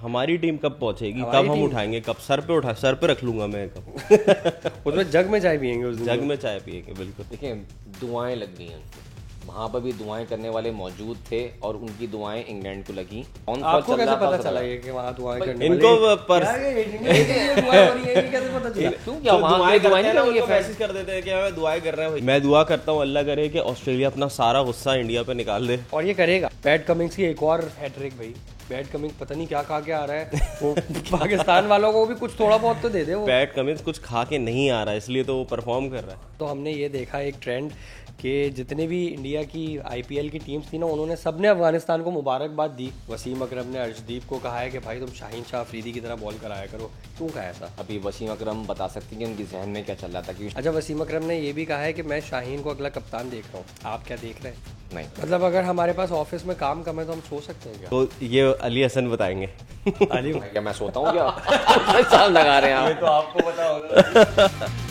हमारी टीम कब पहुंचेगी, कब हम उठाएंगे, कब सर पे रख लूंगा मैं कब उसमें जग में चाय पियेंगे, उस दिन जग में चाय पियेंगे। बिल्कुल। देखिए दुआएं लग गई हैं उनको, वहाँ पर भी दुआएं करने वाले मौजूद थे और उनकी दुआएं इंग्लैंड को लगी। आपको कैसे पता चला ये कि वहाँ दुआएं करने इनको मैसेज कर देते हैं कि मैं दुआएं कर रहा हूँ। मैं दुआ करता हूँ अल्लाह करे कि ऑस्ट्रेलिया अपना सारा गुस्सा इंडिया पे निकाल दे, और ये करेगा। पैट कमिंग्स की एक और हैट्रिक भाई। पैट कमिंग्स पता नहीं क्या खा के आ रहा है वो पाकिस्तान वालों को भी कुछ थोड़ा बहुत तो दे दे वो। पैट कमिंस कुछ खा के नहीं आ रहा है, इसलिए तो वो परफॉर्म कर रहा है। तो हमने ये देखा एक ट्रेंड कि जितने भी इंडिया की आईपीएल की टीम्स थी ना, उन्होंने सबने अफगानिस्तान को मुबारकबाद दी। वसीम अकरम ने अर्शदीप को कहा है कि भाई तुम शाहीन शाह अफरीदी की तरह बॉल कराया करो। क्यों कहा ऐसा? अभी वसीम अकरम बता सकते हैं कि उनके जहन में क्या चल रहा था कि अच्छा, वसीम अकरम ने ये भी कहा है कि मैं शाहीन को अगला कप्तान देख रहा हूँ। आप क्या देख रहे हैं? नहीं, मतलब अगर हमारे पास ऑफिस में काम कम है तो हम सो सकते हैं क्या? तो ये अली हसन बताएंगे। अली क्या मैं सोता हूँ क्या? साल लगा रहे हैं आप। तो आपको पता होगा।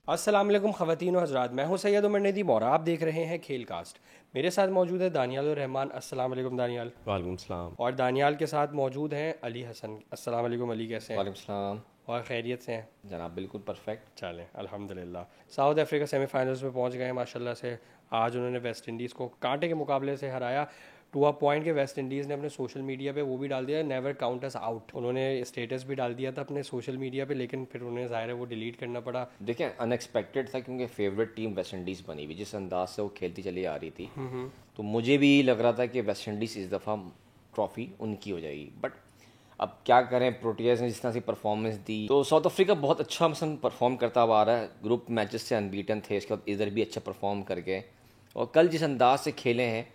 अस्सलाम वालेकुम ख़वातीन व हज़रात, मैं हूं सैयद उमर नदीम और आप देख रहे हैं खेल कास्ट। मेरे साथ मौजूद है दानियाल और रहमान। अस्सलाम वालेकुम दानियाल। वालेकुम सलाम। और दानियाल के साथ मौजूद हैं अली हसन। अस्सलाम वालेकुम अली, कैसे हैं? वालेकुम सलाम और खैरियत से हैं? जनाब, बिल्कुल परफेक्ट। चलें अल्हम्दुलिल्लाह। साउथ अफ्रीका सेमीफाइनल्स में पहुंच गए माशाल्लाह से। आज उन्होंने वेस्ट इंडीज़ को कांटे के मुकाबले से हराया टू अ पॉइंट के। वेस्ट इंडीज़ ने अपने सोशल मीडिया पे वो भी डाल दिया, नेवर काउंट अस आउट। उन्होंने स्टेटस भी डाल दिया था अपने सोशल मीडिया पे, लेकिन फिर उन्हें ज़ाहिर है वो डिलीट करना पड़ा। देखिए अनएक्सपेक्टेड था क्योंकि फेवरेट टीम वेस्ट इंडीज़ बनी हुई, जिस अंदाज से वो खेलती चली आ रही थी तो मुझे भी लग रहा था कि वेस्ट इंडीज़ इस दफ़ा ट्रॉफी उनकी हो जाएगी। बट अब क्या करें, प्रोटियर्स ने जिस तरह से परफॉर्मेंस दी तो साउथ अफ्रीका बहुत अच्छा मसलन परफॉर्म करता हुआ आ रहा है। ग्रुप मैचेस से अनबीटन थे, इसके बाद इधर भी अच्छा परफॉर्म करके, और कल जिस अंदाज से खेले हैं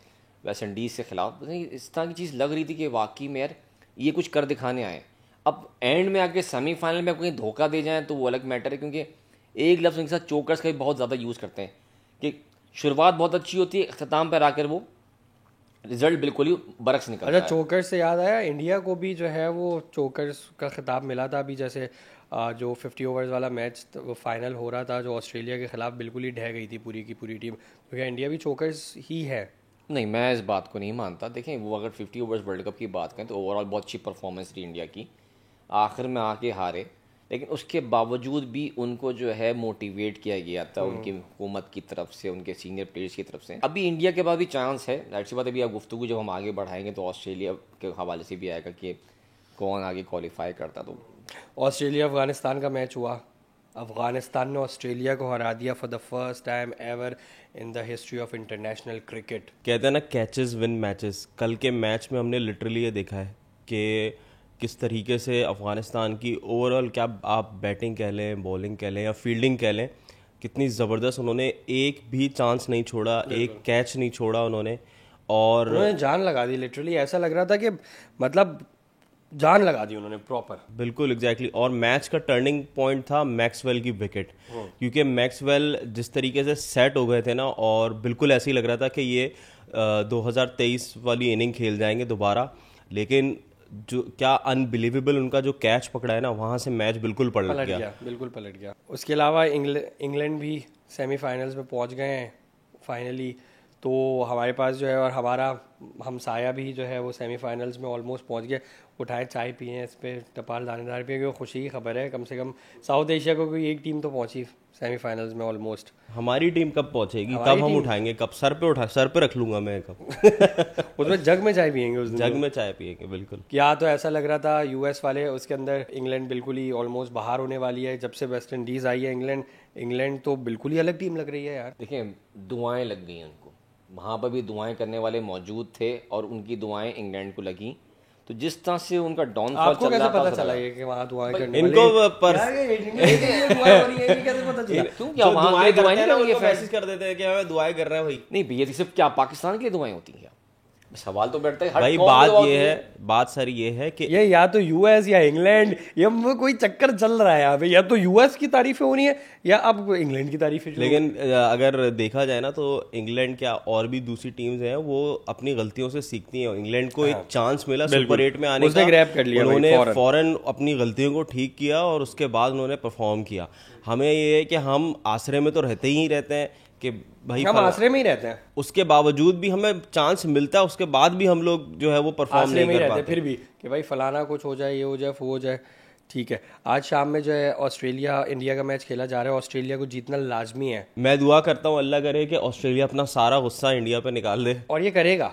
वेस्ट इंडीज़ के खिलाफ, इस तरह की चीज़ लग रही थी कि वाकई में यार ये कुछ कर दिखाने आए। अब एंड में आके सेमीफाइनल में कहीं धोखा दे जाएं तो वो अलग मैटर है, क्योंकि एक लफ्ज़ उनके साथ चोकर्स का भी बहुत ज़्यादा यूज़ करते हैं कि शुरुआत बहुत अच्छी होती है, अख्ताम पर आकर वो रिजल्ट बिल्कुल ही बरक्स निकलता है। अच्छा, चोकर्स से याद आया, इंडिया को भी जो है वो चोकर्स का खिताब मिला था अभी। जैसे जो 50 ओवर्स वाला मैच वो फाइनल हो रहा था जो ऑस्ट्रेलिया के खिलाफ, बिल्कुल ही ढह गई थी पूरी की पूरी टीम। तो क्या इंडिया भी चोकर्स ही है? नहीं, मैं इस बात को नहीं मानता। देखें, वो अगर 50 ओवर्स वर्ल्ड कप की बात करें तो ओवरऑल बहुत अच्छी परफॉर्मेंस थी इंडिया की। आखिर में आके हारे, लेकिन उसके बावजूद भी उनको जो है मोटिवेट किया गया था उनकी हुकूमत की तरफ से, उनके सीनियर प्लेयर्स की तरफ से। अभी इंडिया के पास भी चांस है, जाहिर सी बात। अभी अब गुफ्तगू जब हम आगे बढ़ाएंगे तो ऑस्ट्रेलिया के हवाले से भी आएगा कि कौन आगे क्वालिफाई करता। तो ऑस्ट्रेलिया अफगानिस्तान का मैच हुआ, अफगानिस्तान ने ऑस्ट्रेलिया को हरा दिया for the first time ever in the history of international cricket. कहते हैं ना कैचेस विन मैचेस। कल के मैच में हमने लिटरली ये देखा है कि किस तरीके से अफगानिस्तान की ओवरऑल, क्या आप बैटिंग कह लें, बॉलिंग कह लें या फील्डिंग कह लें, कितनी ज़बरदस्त उन्होंने एक भी चांस नहीं छोड़ा, एक कैच नहीं छोड़ा उन्होंने, और उन्होंने जान लगा दी। लिटरली ऐसा लग रहा था कि मतलब जान लगा दी उन्होंने प्रॉपर। बिल्कुल एग्जैक्टली। और मैच का टर्निंग पॉइंट था मैक्सवेल की विकेट, क्योंकि मैक्सवेल जिस तरीके से सेट हो गए थे ना, और बिल्कुल ऐसे ही लग रहा था कि ये 2023 वाली इनिंग खेल जाएंगे दोबारा। लेकिन जो क्या अनबिलीवेबल उनका जो कैच पकड़ा है ना, वहाँ से मैच बिल्कुल पलट गया। बिल्कुल पलट गया। उसके अलावा इंग्लैंड भी सेमीफाइनल्स में पहुँच गए हैं फाइनली। तो हमारे पास जो है, और हमारा हमसाया भी जो है वो सेमीफाइनल्स में ऑलमोस्ट पहुंच गए। उठाए चाय पिए, इस पर टपाल दानेदार पिए, क्योंकि खुशी की खबर है। कम से कम साउथ एशिया को कोई एक टीम तो पहुंची सेमीफाइनल्स में ऑलमोस्ट। हमारी टीम कब पहुंचेगी, कब हम उठाएंगे, कब सर पे रख लूंगा मैं कब उसमें जग में चाय पियेंगे, उस दिन जग में चाय पियेंगे। बिल्कुल। क्या तो ऐसा लग रहा था यूएस वाले, उसके अंदर इंग्लैंड बिल्कुल ही ऑलमोस्ट बाहर होने वाली है। जब से वेस्ट इंडीज़ आई है इंग्लैंड तो बिल्कुल ही अलग टीम लग रही है यार। देखिए दुआएं लग गई उनको, वहाँ पर भी दुआएं करने वाले मौजूद थे और उनकी दुआएं इंग्लैंड को लगी। तो जिस तरह से उनका डाउनफॉल चल रहा था, पता चला ये कि वहाँ दुआएं करने इनको मैसेज कर देते हैं कि मैं दुआएं कर रहा हूँ भाई। नहीं भैया, सिर्फ क्या पाकिस्तान के लिए दुआएं होती हैं? सवाल तो बैठता है भाई। बात सारी ये है कि ये या तो यूएस या इंग्लैंड, ये कोई चक्कर चल रहा है यहाँ पे। या तो यूएस की तारीफें हो रही है या अब इंग्लैंड की तारीफ है लेकिन अगर देखा जाए ना तो इंग्लैंड क्या और भी दूसरी टीम्स हैं वो अपनी गलतियों से सीखती हैं। इंग्लैंड को एक चांस मिला सुपर 8 में आने का, ग्रैब कर लिया, उन्होंने फौरन अपनी गलतियों को ठीक किया और उसके बाद उन्होंने परफॉर्म किया। हमें ये है कि हम आसरे में तो रहते ही रहते हैं कि भाई हम आसरे में ही रहते हैं, उसके बावजूद भी हमें चांस मिलता है, उसके बाद भी हम लोग जो है वो परफॉर्म नहीं कर पाते फिर भी कि भाई फलाना कुछ हो जाए, ये हो जाए, वो हो जाए। ठीक है, आज शाम में जो है ऑस्ट्रेलिया इंडिया का मैच खेला जा रहा है, ऑस्ट्रेलिया को जीतना लाजमी है। मैं दुआ करता हूँ अल्लाह करे कि ऑस्ट्रेलिया अपना सारा गुस्सा इंडिया पे निकाल दे, और ये करेगा।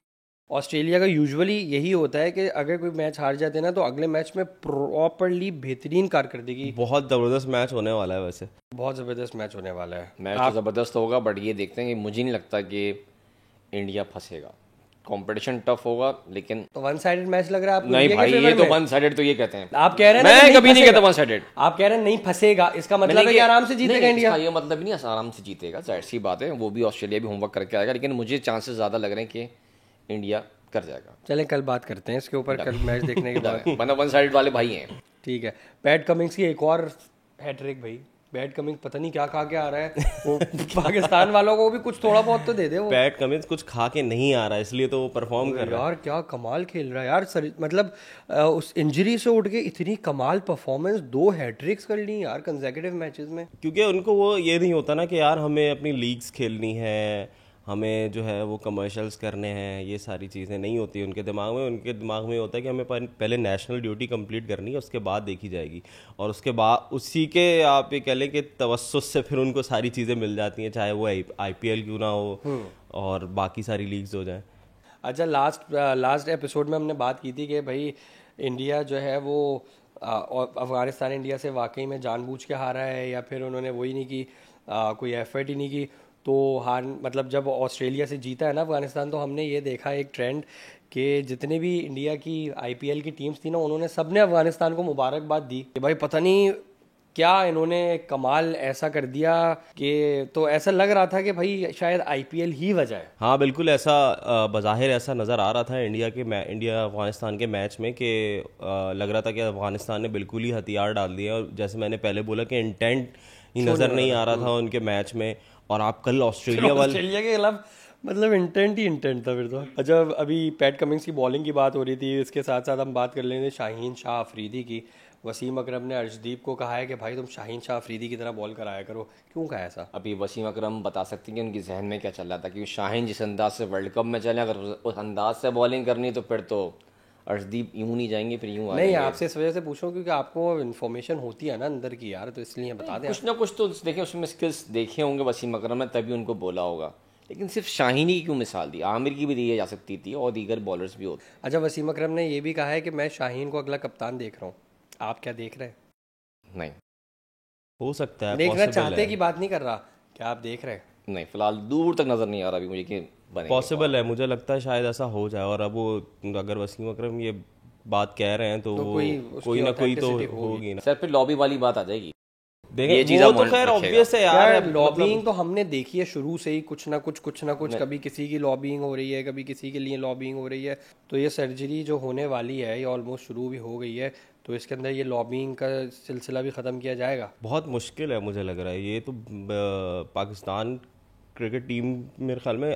ऑस्ट्रेलिया का यूजुअली यही होता है कि अगर कोई मैच हार जाते हैं ना तो अगले मैच में प्रॉपरली बेहतरीन कारकर्दगी। बहुत ज़बरदस्त मैच होने वाला है, वैसे बहुत ज़बरदस्त मैच होने वाला है। मैच तो ज़बरदस्त होगा, बट ये देखते हैं कि मुझे नहीं लगता कि इंडिया फंसेगा। कंपटीशन टफ होगा, लेकिन तो वन साइडेड मैच लग रहा है आपको? नहीं भाई, ये तो वन साइडेड तो ये कहते हैं। आप कह रहे हैं मैं कभी नहीं कहता वन साइडेड। आप कह रहे हैं नहीं फंसेगा, इसका मतलब है कि आराम से जीतेगा इंडिया? ये मतलब नहीं आराम से जीतेगा, जाहिर सी बात है, वो भी ऑस्ट्रेलिया भी होमवर्क करके आएगा, लेकिन मुझे चांसेस ज़्यादा लग रहे हैं कि इंडिया कर जाएगा। चलें कल बात करते हैं इसके ऊपर, कल मैच देखने के बाद। मतलब वन साइड वाले भाई हैं। ठीक है, पैट कमिंग्स की एक और हैट्रिक भाई। पैट कमिंग्स पता नहीं क्या खा के आ रहा है वो पाकिस्तान वालों को भी कुछ थोड़ा बहुत तो दे दे वो। पैट कमिंस कुछ खा के नहीं आ रहा है, इसलिए तो वो परफॉर्म कर रहा है। यार क्या कमाल खेल रहा है यार सर, मतलब उस इंजरी से उठ के इतनी कमाल परफॉर्मेंस, 2 हैट्रिक्स कर ली यार कंसेक्यूटिव मैचेस में। क्योंकि उनको वो ये नहीं होता ना कि यार हमें अपनी लीग्स खेलनी है, हमें जो है वो कमर्शियल्स करने हैं, ये सारी चीज़ें नहीं होती उनके दिमाग में। उनके दिमाग में होता है कि हमें पहले नेशनल ड्यूटी कंप्लीट करनी है, उसके बाद देखी जाएगी। और उसके बाद उसी के आप ये कह लें कि तवस्सुस से फिर उनको सारी चीज़ें मिल जाती हैं, चाहे वो IPL क्यों ना हो और बाकी सारी लीग्स हो जाएं। अच्छा, लास्ट एपिसोड में हमने बात की थी कि भाई इंडिया जो है वो अफगानिस्तान इंडिया से वाकई में जानबूझ के हारा है या फिर उन्होंने वही नहीं की, कोई एफर्ट ही नहीं की। तो हार मतलब जब ऑस्ट्रेलिया से जीता है ना अफगानिस्तान, तो हमने ये देखा एक ट्रेंड कि जितने भी इंडिया की IPL की टीम्स थी ना, उन्होंने सबने अफगानिस्तान को मुबारकबाद दी कि भाई पता नहीं क्या इन्होंने कमाल ऐसा कर दिया कि, तो ऐसा लग रहा था कि भाई शायद IPL ही वजह है। हाँ बिल्कुल, ऐसा बज़ाहिर ऐसा नज़र आ रहा था इंडिया अफगानिस्तान के मैच में कि लग रहा था कि अफगानिस्तान ने बिल्कुल ही हथियार डाल दिए, और जैसे मैंने पहले बोला कि इंटेंट ही नज़र नहीं आ रहा था उनके मैच में। और आप कल ऑस्ट्रेलिया के खिलाफ मतलब इंटेंट ही इंटेंट था फिर तो। अच्छा, अभी पैट कमिंग्स की बॉलिंग की बात हो रही थी, इसके साथ साथ हम बात कर लेंगे शाहीन शाह अफरीदी की। वसीम अकरम ने अर्शदीप को कहा है कि भाई तुम शाहीन शाह अफरीदी की तरह बॉल कराया करो। क्यों कहा ऐसा? अभी वसीम अकरम बता सकती हैं कि उनकी जहन में क्या चल रहा था, क्योंकि शाहीन जिस अंदाज से वर्ल्ड कप में चले, अगर उस अंदाज से बॉलिंग करनी तो फिर तो अर्शदीप यूं नहीं जाएंगे, फिर यूं नहीं। आपसे इस वजह से पूछो क्योंकि आपको इन्फॉर्मेशन होती है ना अंदर की यार, तो इसलिए बता दें। कुछ ना कुछ तो देखें, उसमें स्किल्स देखे होंगे वसीम अकरम ने, तभी उनको बोला होगा। लेकिन सिर्फ शाहीन ही क्यों मिसाल दी, आमिर की भी दी जा सकती थी और दीगर बॉलर्स भी होते। अच्छा, वसीम अकरम ने ये भी कहा है कि मैं शाहीन को अगला कप्तान देख रहा हूँ। आप क्या देख रहे हैं? नहीं, हो सकता है, देखना चाहते की बात नहीं कर रहा, क्या आप देख रहे हैं? नहीं, फिलहाल दूर तक नजर नहीं आ रहा अभी मुझे कि पॉसिबल है। मुझे लगता है शायद ऐसा हो जाए। और अब वो अगर वसीम अकरम ये बात कह रहे हैं तो वो कोई ना कोई तो होगी ना। सर फिर लॉबी वाली बात आ जाएगी। ये चीज़ तो खैर ऑब्वियस है यार, लॉबिंग तो हमने देखी है शुरू से ही, कुछ ना कुछ कभी किसी की लॉबिंग हो रही है, कभी किसी के लिए लॉबिंग हो रही है। तो ये सर्जरी जो होने वाली है ये ऑलमोस्ट शुरू भी हो गई है, तो इसके अंदर ये लॉबिंग का सिलसिला भी ख़त्म किया जाएगा। बहुत मुश्किल है मुझे लग रहा है। ये तो पाकिस्तान क्रिकेट टीम मेरे ख्याल में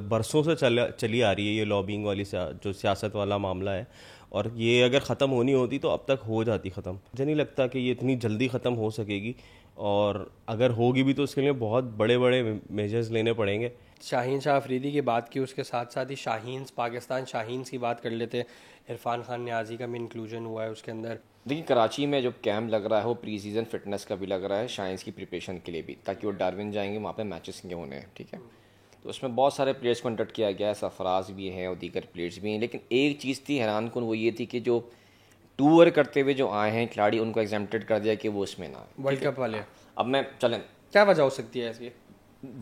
बरसों से चली आ रही है ये लॉबिंग वाली जो सियासत वाला मामला है, और ये अगर ख़त्म होनी होती तो अब तक हो जाती ख़त्म। मुझे नहीं लगता कि ये इतनी जल्दी ख़त्म हो सकेगी, और अगर होगी भी तो उसके लिए बहुत बड़े बड़े मेजर्स लेने पड़ेंगे। शाहीन शाह अफरीदी की बात की, उसके साथ साथ ही पाकिस्तान शाहीन्स की बात कर लेते हैं। इरफान खान न्याजी का भी इंक्लूजन हुआ है उसके अंदर। देखिए, कराची में जो कैंप लग रहा है वो प्री सीजन फिटनेस का भी लग रहा है, शाहीन्स की प्रिपरेशन के लिए भी, ताकि वो डार्विन जाएंगे, वहाँ पे मैचेस के होने हैं। ठीक है, तो उसमें बहुत सारे प्लेयर्स को कंडक्ट किया गया है, सरफराज भी हैं और दीगर प्लेयर्स भी हैं। लेकिन एक चीज़ थी हैरान कुन, वो ये थी कि जो टूर करते हुए जो आए हैं खिलाड़ी, उनको एग्जेम्प्टेड कर दिया कि वो इसमें ना आए वर्ल्ड कप वाले। अब मैं चलें, क्या वजह हो सकती है इसकी?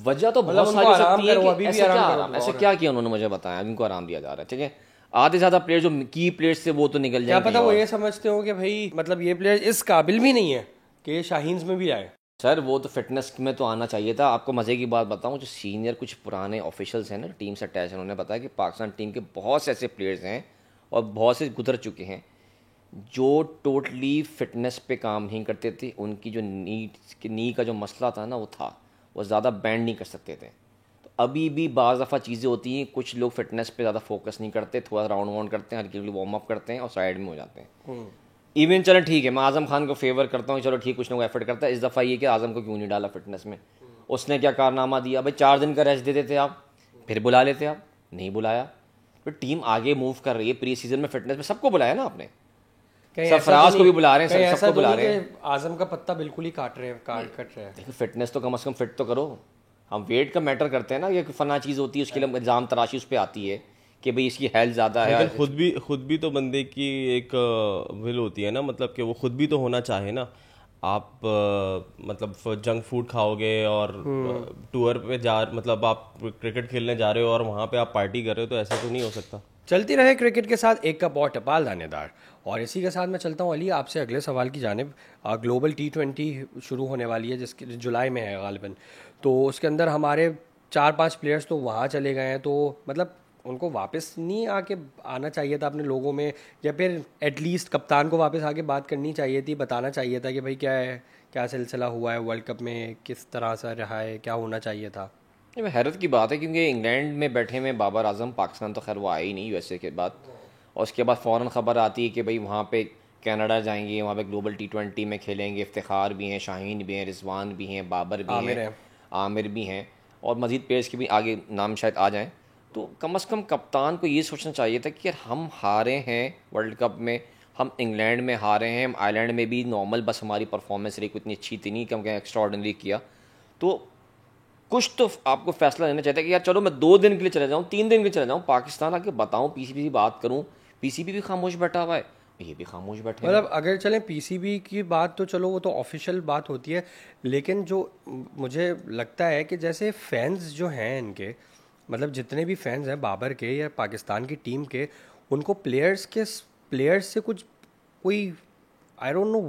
वजह तो बहुत सारी हो सकती है। ऐसे क्या किया उन्होंने मुझे बताया, इनको आराम दिया जा रहा है। ठीक है, आधे ज़्यादा प्लेयर जो की प्लेयर्स थे वो तो निकल जाए। क्या पता वो ये समझते हो कि भाई मतलब ये प्लेयर इस काबिल भी नहीं है कि शाहीन्स में भी आए। सर वो तो फिटनेस में तो आना चाहिए था। आपको मज़े की बात बताऊं, जो सीनियर कुछ पुराने ऑफिशियल्स हैं ना टीम से अटैच, उन्होंने बताया कि पाकिस्तान टीम के बहुत से ऐसे प्लेयर्स हैं और बहुत से गुजर चुके हैं जो टोटली फिटनेस पे काम नहीं करते थे, उनकी जो नी का जो मसला था ना, वो ज़्यादा बैंड नहीं कर सकते थे। तो अभी भी बाज़ दफ़ा चीज़ें होती हैं, कुछ लोग फिटनेस पे ज़्यादा फोकस नहीं करते, थोड़ा राउंड वाउंड करते हैं, हल्की हल्की वार्म अप करते हैं और साइड में हो जाते हैं। इवन चलो ठीक है, मैं आज़म खान को फेवर करता हूँ, चलो ठीक, कुछ ना कुछ एफर्ट करता है। इस दफ़ा ये कि आज़म को क्यों नहीं डाला फिटनेस में? उसने क्या कारनामा दिया भाई? 4 दिन का रेस्ट देते थे आप, फिर बुला लेते आप, नहीं बुलाया। तो टीम आगे मूव कर रही है, प्री सीजन में फिटनेस में सबको बुलाया ना आपने, सरफराज को भी बुला रहे हैं, सबको बुला रहे हैं। आजम का पत्ता बिल्कुल ही कट रहे हैं। देखो फिटनेस तो कम से कम फिट तो करो। हम वेट का मैटर करते हैं ना, ये फना चीज़ होती है, उसके लिए इल्ज़ाम तराशी उस पर आती है कि भाई इसकी हेल्थ ज़्यादा है। लेकिन खुद भी तो बंदे की एक विल होती है ना, मतलब कि वो खुद भी तो होना चाहे ना। आप मतलब जंक फूड खाओगे और टूर पे मतलब आप क्रिकेट खेलने जा रहे हो और वहाँ पे आप पार्टी कर रहे हो, तो ऐसा तो नहीं हो सकता। चलती रहे क्रिकेट के साथ एक कप और टपाल दानेदार। और इसी के साथ मैं चलता हूँ अली आपसे अगले सवाल की जानिब। ग्लोबल T20 शुरू होने वाली है, जिसकी जुलाई में है गालिबन। तो उसके अंदर हमारे 4-5 प्लेयर्स तो वहाँ चले गए हैं, तो मतलब उनको वापस नहीं आना चाहिए था अपने लोगों में, या फिर एटलीस्ट कप्तान को वापस आके बात करनी चाहिए थी, बताना चाहिए था कि भाई क्या है, क्या सिलसिला हुआ है वर्ल्ड कप में, किस तरह से रहा है, क्या होना चाहिए था। ये हैरत की बात है, क्योंकि इंग्लैंड में बैठे में बाबर आजम, पाकिस्तान तो खैर वो आए ही नहीं यूएसए के बाद, और उसके बाद फ़ौरन ख़बर आती है कि भाई वहाँ पे कनाडा जाएंगे, वहाँ पे ग्लोबल T20 में खेलेंगे। इफ्तिखार भी हैं, शाहीन भी हैं, रिजवान भी हैं, बाबर भी हैं, आमिर भी हैं, और मज़ीद प्लेयर्स के भी आगे नाम शायद आ जाएँ। तो कम से कम कप्तान को ये सोचना चाहिए था कि यार हम हारे हैं वर्ल्ड कप में, हम इंग्लैंड में हारे हैं, हम आयरलैंड में भी नॉर्मल बस हमारी परफॉर्मेंस रही, कोई इतनी अच्छी थी नहीं कि हम एक्स्ट्रा ऑर्डिनरी किया। तो कुछ तो आपको फैसला लेना चाहिए कि यार चलो मैं 2 दिन के लिए चले जाऊँ, 3 दिन के लिए चले जाऊँ, पाकिस्तान आके बताऊँ, पीसीबी से बात करूँ। पीसीबी भी खामोश बैठा हुआ है, ये भी खामोश बैठे हैं। मतलब अगर चलें पीसीबी की बात, तो चलो वो तो ऑफिशियल बात होती है, लेकिन जो मुझे लगता है कि जैसे फैंस जो हैं इनके, मतलब जितने भी फैंस हैं बाबर के या पाकिस्तान की टीम के, उनको प्लेयर्स से कुछ कोई I don't know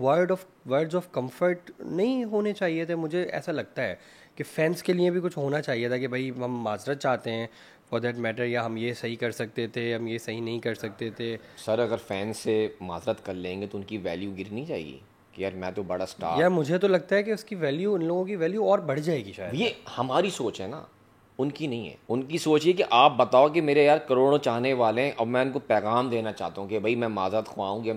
words of comfort नहीं होने चाहिए थे। मुझे ऐसा लगता है कि फैंस के लिए भी कुछ होना चाहिए था कि भाई हम माजरत चाहते हैं फॉर दैट मैटर, या हम ये सही कर सकते थे, हम ये सही नहीं कर सकते थे। सर अगर फैंस से माजरत कर लेंगे तो उनकी वैल्यू गिरनी चाहिए कि यार मैं तो बड़ा स्टार। यार मुझे तो लगता है कि उसकी वैल्यू, उन लोगों की वैल्यू और बढ़ जाएगी शायद। ये हमारी सोच है ना, उनकी नहीं है। उनकी सोच ये कि आप बताओ कि मेरे यार करोड़ों चाहने वाले हैं, और मैं उनको पैगाम देना चाहता हूँ कि भाई मैं माजरत ख्वाऊँ कि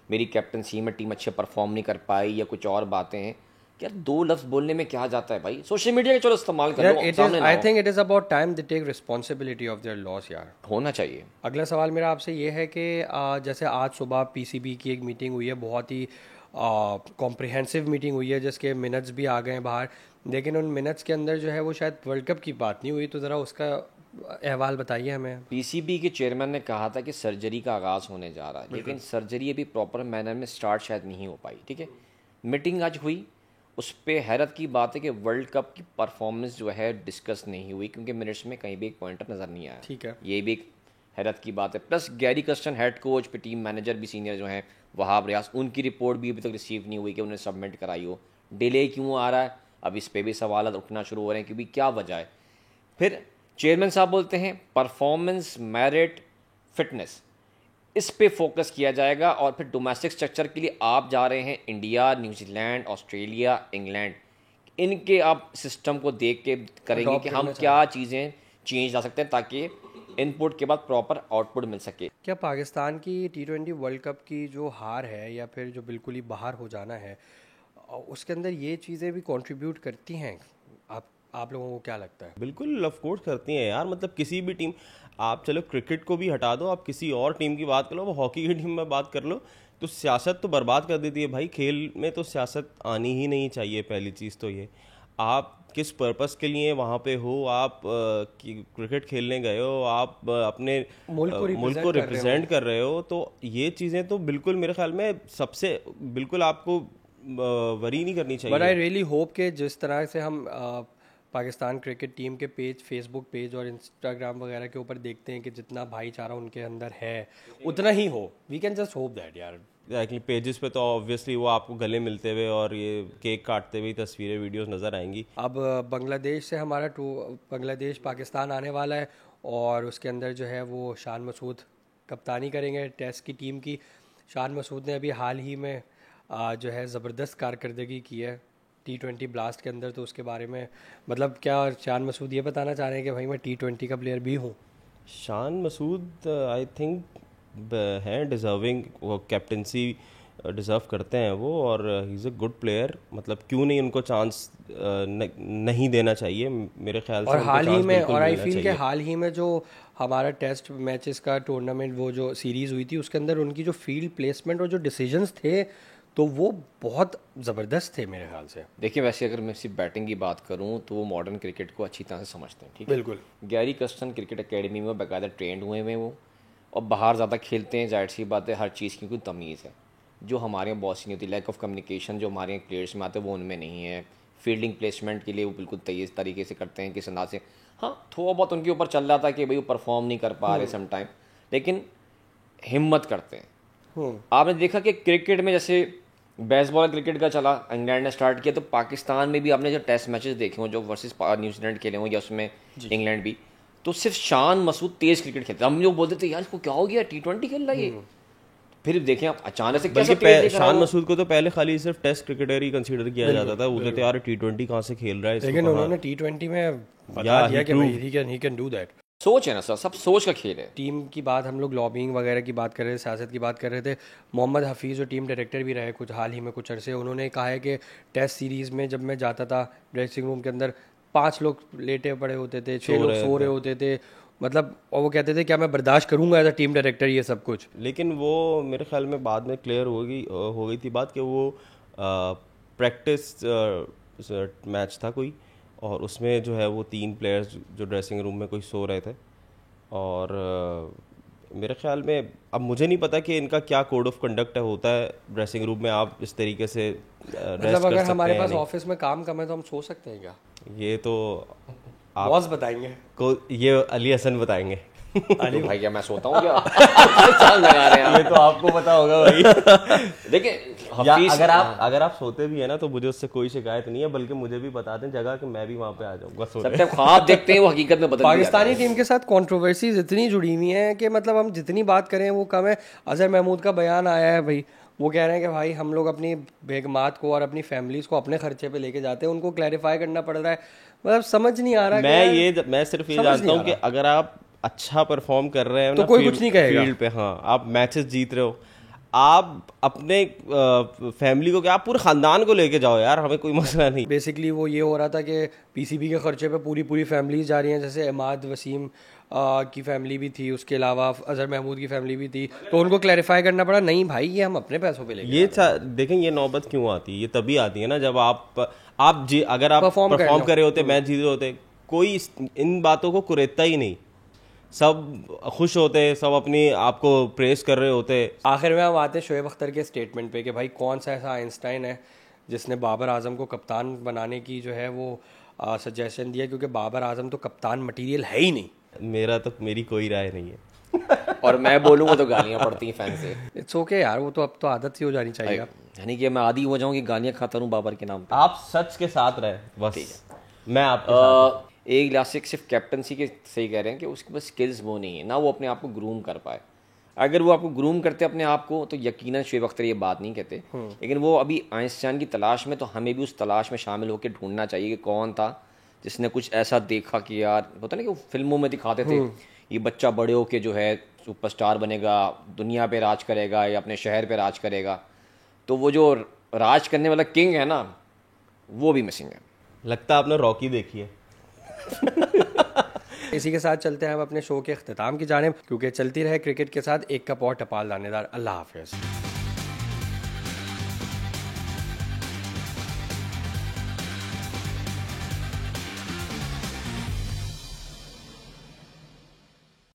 मेरी कैप्टनसी में टीम अच्छे परफॉर्म नहीं कर पाई या कुछ और बातें हैं। यार 2 लफ्ज़ बोलने में क्या जाता है भाई, सोशल मीडिया का चलो इस्तेमाल कर लो। I think it is about time they take responsibility of their loss यार, होना चाहिए। अगला सवाल मेरा आपसे ये है कि जैसे आज सुबह पीसीबी की एक मीटिंग हुई है, बहुत ही कॉम्प्रिहेंसिव मीटिंग हुई है, जिसके मिनट्स भी आ गए हैं बाहर, लेकिन उन मिनट्स के अंदर जो है वो शायद वर्ल्ड कप की बात नहीं हुई। तो ज़रा उसका अहवाल बताइए हमें। पीसीबी के चेयरमैन ने कहा था कि सर्जरी का आगाज़ होने जा रहा है, लेकिन सर्जरी अभी प्रॉपर मैनर में स्टार्ट शायद नहीं हो पाई। ठीक है, मीटिंग आज हुई, उस पर हैरत की बात है कि वर्ल्ड कप की परफॉर्मेंस जो है डिस्कस नहीं हुई, क्योंकि मिनट्स में कहीं भी एक पॉइंटर नज़र नहीं आया। ठीक है, ये भी एक हैरत की बात है। Plus Gary Kirsten head coach पे टीम मैनेजर भी सीनियर जो हैं वहाब रियाज, उनकी रिपोर्ट भी अभी तक रिसीव नहीं हुई कि उन्होंने सबमिट कराई हो। डिले क्यों आ रहा है, अब इस पर भी सवाल उठना शुरू हो रहे हैं कि भी क्या वजह है। फिर चेयरमैन साहब बोलते हैं परफॉर्मेंस, मेरिट, फिटनेस, इस पे फोकस किया जाएगा, और फिर डोमेस्टिक स्ट्रक्चर के लिए आप जा रहे हैं इंडिया, न्यूजीलैंड, ऑस्ट्रेलिया, इंग्लैंड, इनके आप सिस्टम को देख के करेंगे कि हम क्या चीज़ें चेंज ला सकते हैं ताकि इनपुट के बाद प्रॉपर आउटपुट मिल सके। क्या पाकिस्तान की T20 वर्ल्ड कप की जो हार है या फिर जो बिल्कुल ही बाहर हो जाना है, उसके अंदर ये चीज़ें भी कंट्रीब्यूट करती हैं? आप लोगों को क्या लगता है? बिल्कुल ऑफ कोर्स करती हैं यार। मतलब किसी भी टीम, आप चलो क्रिकेट को भी हटा दो, आप किसी और टीम की बात कर लो, वो हॉकी की टीम में बात कर लो, तो सियासत तो बर्बाद कर देती है भाई। खेल में तो सियासत आनी ही नहीं चाहिए। पहली चीज़ तो ये, आप किस पर्पस के लिए वहाँ पे हो, आप क्रिकेट खेलने गए हो, आप अपने मुल्क को रिप्रेजेंट कर रहे हो, तो ये चीज़ें तो बिल्कुल मेरे ख्याल में सबसे बिल्कुल आपको वरी नहीं करनी चाहिए। बट आई रियली होप कि जिस तरह से हम पाकिस्तान क्रिकेट टीम के पेज, फेसबुक पेज और इंस्टाग्राम वगैरह के ऊपर देखते हैं कि जितना भाईचारा उनके अंदर है उतना ही हो। We can just hope that यार। एक्चुअली पेजेस पे तो ऑब्वियसली वो आपको गले मिलते हुए और ये केक काटते हुए तस्वीरें, वीडियोस नज़र आएंगी। अब बांग्लादेश से हमारा बांग्लादेश पाकिस्तान आने वाला है, और उसके अंदर जो है वो शान मसूद कप्तानी करेंगे टेस्ट की टीम की। शान मसूद ने अभी हाल ही में जो है ज़बरदस्त कारकर्दगी की है T20 ब्लास्ट के अंदर, तो उसके बारे में मतलब क्या शान मसूद ये बताना चाह रहे हैं कि भाई मैं T20 का प्लेयर भी हूँ? शान मसूद आई थिंक हैं डिज़र्विंग, वो कैप्टनसी डिज़र्व करते हैं वो, और he is a good player. मतलब क्यों नहीं उनको चांस नहीं देना चाहिए मेरे ख्याल से। और उनको हाल ही चांस में, बिल्कुल और आई मिलना फील कि चाहिए। हाल ही में जो हमारा टेस्ट मैचेस का टूर्नामेंट, वो जो सीरीज़ हुई थी उसके अंदर उनकी जो फील्ड प्लेसमेंट और जो डिसीजंस थे तो वो बहुत ज़बरदस्त थे मेरे ख्याल से। देखिए वैसे अगर मैं सिर्फ बैटिंग की बात करूं तो वो मॉडर्न क्रिकेट को अच्छी तरह से समझते हैं, ठीक है। बिल्कुल। गैरी कर्स्टन क्रिकेट एकेडमी में बाकायदा ट्रेंड हुए हैं वो, और बाहर ज़्यादा खेलते हैं, जाहिर सी बात है हर चीज़ की कोई तमीज़ है जो हमारे यहाँ बहुत सी नहीं होती। लैक ऑफ कम्युनिकेशन जो हमारे यहाँ प्लेयर्स में आते हैं वो उनमें नहीं है। फील्डिंग प्लेसमेंट के लिए वो बिल्कुल तेज़ तरीके से करते हैं, किस अंदाज से। हाँ थोड़ा बहुत उनके ऊपर चल रहा था कि भाई वो परफॉर्म नहीं कर पा रहे समटाइम, लेकिन हिम्मत करते हैं। आपने देखा कि क्रिकेट में जैसे बेसबॉल क्रिकेट का चला, इंग्लैंड ने स्टार्ट किया, तो पाकिस्तान में भी आपने जो टेस्ट मैचेस देखे हों जो वर्सेस न्यूजीलैंड खेले हों या उसमें इंग्लैंड भी, तो सिर्फ शान मसूद तेज़ क्रिकेट खेलते। हम लोग बोलते थे यार इसको क्या हो गया, T20 खेल रहा है ये। फिर देखें आप अचानक से कैसे बल्कि शान मसूद को तो पहले खाली सिर्फ टेस्ट क्रिकेटर ही कंसीडर किया जाता था। वो तो यार T20 कहाँ से खेल रहा है, लेकिन उन्होंने T20 में बता दिया कि भाई ही कैन डू दैट। सोच है ना सर, सब सोच का खेल है। टीम की बात, हम लोग लॉबिंग वगैरह की बात कर रहे थे, सियासत की बात कर रहे थे। मोहम्मद हफीज़ जो टीम डायरेक्टर भी रहे कुछ हाल ही में कुछ अरसे, उन्होंने कहा है कि टेस्ट सीरीज़ में जब मैं जाता था ड्रेसिंग रूम के अंदर 5 लोग लेटे पड़े होते थे, 6 लोग सो रहे होते थे, मतलब, और वो कहते थे क्या मैं बर्दाश्त करूंगा एज अ टीम डायरेक्टर ये सब कुछ। लेकिन वो मेरे ख्याल में बाद में क्लियर हो गई थी बात कि वो प्रैक्टिस मैच था कोई, और उसमें जो है वो 3 प्लेयर्स जो ड्रेसिंग रूम में कोई सो रहे थे। और मेरे ख्याल में अब मुझे नहीं पता कि इनका क्या कोड ऑफ कंडक्ट होता है ड्रेसिंग रूम में, आप इस तरीके से मतलब अगर हमारे पास ऑफिस में काम कम है तो हम सो सकते हैं क्या? ये तो आप बॉस बताएंगे को, ये अली हसन बताएंगे। अली भाई क्या मैं सोता हूँ क्या? चांद लगा रहे हैं ये तो आपको पता होगा भाई। देखिए अगर आप सोते भी है ना तो मुझे उससे कोई शिकायत नहीं है, बल्कि मुझे भी बता दें जगह कि मैं भी वहाँ पे आ जाऊँगा सोने। सबसे ख्वाब देखते हैं वो हकीकत में बदल पाकिस्तानी टीम के साथ कंट्रोवर्सीज इतनी जुड़ी हुई हैं कि मतलब हम जितनी बात करें वो कम है। अजहर महमूद का बयान आया है भाई, वो कह रहे हैं कि भाई हम लोग अपनी बेगमात को और अपनी फैमिलीज को अपने खर्चे पे लेके जाते हैं, उनको क्लैरिफाई करना पड़ रहा है। मतलब समझ नहीं आ रहा। मैं सिर्फ ये जानता हूँ कि अगर आप अच्छा परफॉर्म कर रहे हैं तो कोई कुछ नहीं कहेगा फील्ड पे, हाँ आप मैचेस जीत रहे हो, आप अपने फैमिली को क्या, आप पूरे खानदान को लेके जाओ यार, हमें कोई मसला नहीं। बेसिकली वो ये हो रहा था कि पीसीबी के खर्चे पे पूरी फैमिलीज जा रही हैं, जैसे इमाद वसीम की फैमिली भी थी, उसके अलावा अजहर महमूद की फैमिली भी थी, तो उनको क्लैरिफाई करना पड़ा नहीं भाई ये हम अपने पैसों पे लेके। ये देखें ये नौबत क्यों आती है, ये तभी आती है ना जब अगर आप परफॉर्म कर रहे होते, मैच जीत रहे होते, कोई इन बातों को कुरेदता ही नहीं, सब खुश होते, सब अपनी आपको प्रेस कर रहे होते। आखिर में हम आते शोएब अख्तर के स्टेटमेंट पे कि भाई कौन सा ऐसा आइंस्टाइन है जिसने बाबर आजम को कप्तान बनाने की जो है वो सजेशन दिया, क्योंकि बाबर आजम तो कप्तान मटेरियल है ही नहीं। मेरी कोई राय नहीं है। और मैं बोलूँगा तो गालियाँ पड़ती हैं फैन से। इट्स ओके यार, वो तो अब तो आदत सी हो जानी चाहिए। यानी कि मैं आदी हो जाऊँ कि गालियाँ खाता रहूँ बाबर के नाम पे। आप सच के साथ रहे बस, मैं आपके एक लिहाज से सिर्फ कैप्टनसी के सही कह रहे हैं कि उसके पास स्किल्स वो नहीं है ना, वो अपने आप को ग्रूम कर पाए। अगर वो आपको ग्रूम करते अपने आप को तो यकीनन शोएब अख्तर ये बात नहीं कहते, लेकिन वो अभी आइंस्टाइन की तलाश में, तो हमें भी उस तलाश में शामिल होकर ढूंढना चाहिए कि कौन था जिसने कुछ ऐसा देखा कि यार होता ना कि फिल्मों में दिखाते थे ये बच्चा बड़े होके जो है सुपरस्टार बनेगा, दुनिया पे राज करेगा या अपने शहर पे राज करेगा, तो वो जो राज करने वाला किंग है ना वो भी मिसिंग है। लगता है आपने रॉकी देखी है। इसी के साथ चलते हैं हम अपने शो के अख्तिताम की जानिब, क्योंकि चलती रहे क्रिकेट के साथ एक कप और टपाल दानेदार। अल्लाह हाफिज़।